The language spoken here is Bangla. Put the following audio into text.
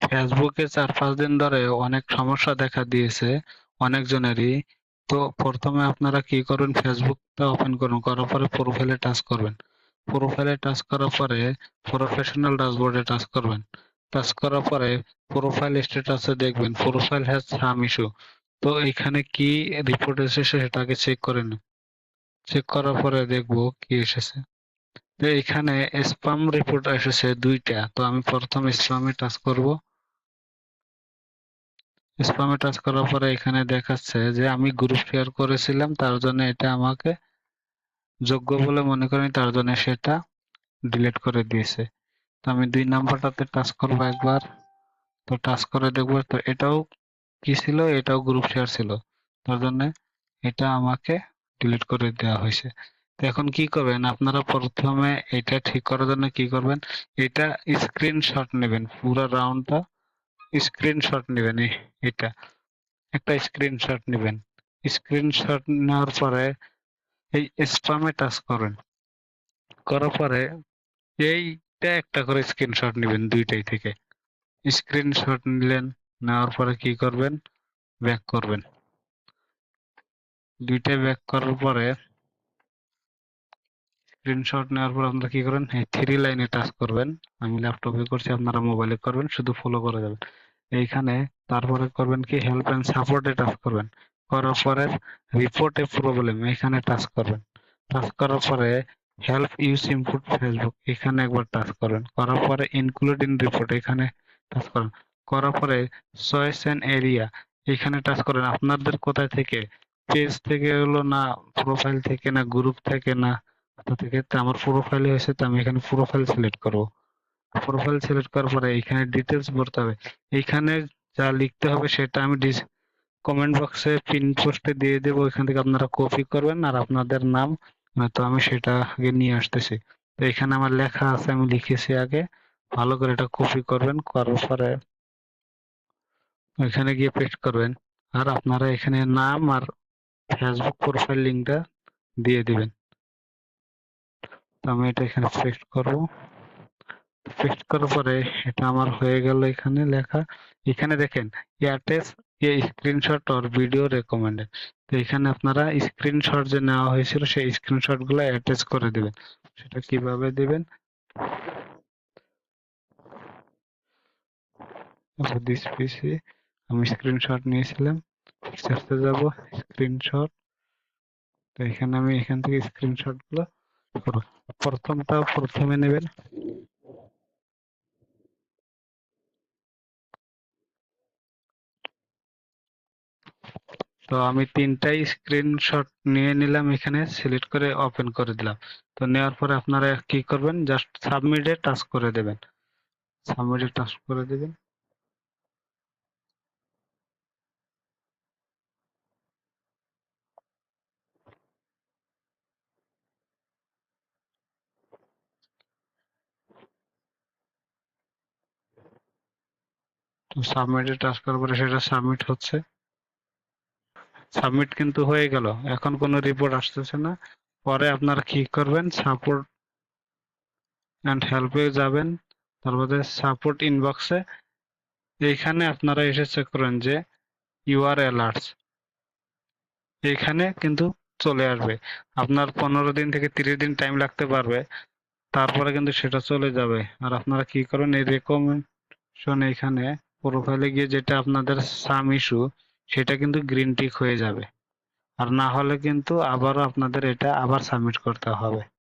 ফেসবুকে 4-5 দিন ধরে অনেক সমস্যা দেখা দিয়েছে অনেকজনেরই। তো প্রথমে আপনারা কি করবেন, ফেসবুকটা ওপেন করুন, করার পরে প্রোফাইলে টাচ করবেন। প্রোফাইলে টাচ করার পরে প্রফেশনাল ড্যাশবোর্ডে টাচ করবেন। টাচ করার পরে প্রোফাইল স্ট্যাটাসে দেখবেন প্রোফাইল হ্যাজ সাম ইস্যু। তো এখানে কি রিপোর্ট এসেছে সেটাকে চেক করে নিন। চেক করার পরে দেখবো কি এসেছে। তো এখানে স্প্যাম রিপোর্ট এসেছে 2টা। তো আমি প্রথম স্প্যামে টাচ করব। স্প্যামে টাচ করার পরে এখানে দেখাচ্ছে যে আমি গ্রুপ শেয়ার করেছিলাম, তার জন্য এটা আমাকে যোগ্য বলে মনে করেনি, তার জন্য সেটা ডিলিট করে দিয়েছে। তো আমি 2 নাম্বারটাতে টাচ করবো একবার। তো টাচ করে দেখবো, তো এটাও কি ছিল, এটাও গ্রুপ শেয়ার ছিল, তার জন্য এটা আমাকে ডিলিট করে দেওয়া হয়েছে। তো এখন কি করবেন আপনারা, প্রথমে এটা ঠিক করার জন্য কি করবেন, এটা স্ক্রিনশট নেবেন, পুরো রাউন্ডটা স্ক্রিনশট নেবেন। এটা একটা স্ক্রিনশট নেবেন। স্ক্রিনশট নেওয়ার পরে এই স্প্যামে টাচ করেন। করার পরে এইটা একটা করে স্ক্রিনশট নেবেন 2টাই থেকে। স্ক্রিনশট নিলেন, নেওয়ার পরে কি করবেন, ব্যাক করবেন। 2টাই ব্যাক করার পরে স্ক্রিনশট নেওয়ার পর আপনারা কি করেন, এই 3 লাইনে টাচ করবেন। আমি ল্যাপটপে করছি, আপনারা মোবাইলে করবেন, শুধু ফলো করে যাবেন। এইখানে তারপরে করবেন কি, হেল্প এন্ড সাপোর্টে টাচ করবেন। করার পরে রিপোর্ট এ প্রবলেম এখানে টাচ করবেন। টাচ করার পরে হেল্প ইউজ ইনপুট ফেসবুক এখানে একবার টাচ করবেন। করার পরে ইনক্লুড ইন রিপোর্ট এখানে টাচ করেন। করার পরে চয়েস এন্ড এরিয়া এখানে টাচ করেন। আপনাদের কোথায় থেকে, পেজ থেকে হলো না, প্রোফাইল থেকে না, গ্রুপ থেকে না, কোথা থেকে। তো আমার প্রোফাইলে হয়েছে, তো আমি এখানে প্রোফাইল সিলেক্ট করব। প্রোফাইল সিলেক্ট করার পরে এখানে ডিটেলস ভরতে হবে। এইখানে যা লিখতে হবে সেটা আমি কমেন্ট বক্সে পিন পোস্টে দিয়ে দেবো, এখান থেকে আপনারা কপি করবেন আর আপনাদের নাম। তো আমি সেটা আগে নিয়ে আসতেছি। তো এখানে আমার লেখা আছে, আমি লিখেছি আগে, ভালো করে এটা কপি করবেন। করার পরে ওইখানে গিয়ে পেস্ট করবেন। আর আপনারা এখানে নাম আর ফেসবুক প্রোফাইল লিঙ্কটা দিয়ে দিবেন। তো আমি এটা এখানে পেস্ট করব। পেস্ট করার পরে এটা আমার হয়ে গেল এখানে লেখা। এখানে দেখেন attach A screenshot or video recommended. তো এখানে আপনারা স্ক্রিনশট যে নেওয়া হয়েছিল সেই স্ক্রিনশট গুলো অ্যাটাচ করে দিবেন। সেটা কিভাবে দিবেন, দিস পিসি আমি স্ক্রিনশট নিয়েছিলাম, পিকচারতে যাব, স্ক্রিনশট। তো এখানে আমি এখান থেকে স্ক্রিনশট গুলো করব। প্রথমটা প্রথমে নেবেন। তো আমি 3টাই স্ক্রিনশট নিয়ে নিলাম, এখানে সিলেক্ট করে ওপেন করে দিলাম। তো নেওয়ার পরে আপনারা কি করবেন, জাস্ট সাবমিটে টাচ করে দেবেন। সাবমিটে টাচ করে দেবেন। তো সাবমিটে টাচ করার পরে সেটা সাবমিট হচ্ছে। সাবমিট কিন্তু হয়ে গেল, এখন কোনো রিপোর্ট আসতেছে না। পরে আপনারা কি করবেন, সাপোর্ট অ্যান্ড হেল্পে যাবেন। তারপরে সাপোর্ট ইনবক্সে এইখানে আপনারা এসে চেক করেন যে ইউআর অ্যালার্টস এইখানে কিন্তু চলে আসবে। আপনার 15 দিন থেকে 30 দিন টাইম লাগতে পারবে, তারপরে কিন্তু সেটা চলে যাবে। আর আপনারা কি করেন, এই রেকমেন্ডেশন এখানে প্রোফাইলে গিয়ে যেটা আপনাদের সাম ইস্যু সেটা কিন্তু গ্রিন টিক হয়ে যাবে। আর না হলে কিন্তু আবারও আপনাদের এটা আবার সাবমিট করতে হবে।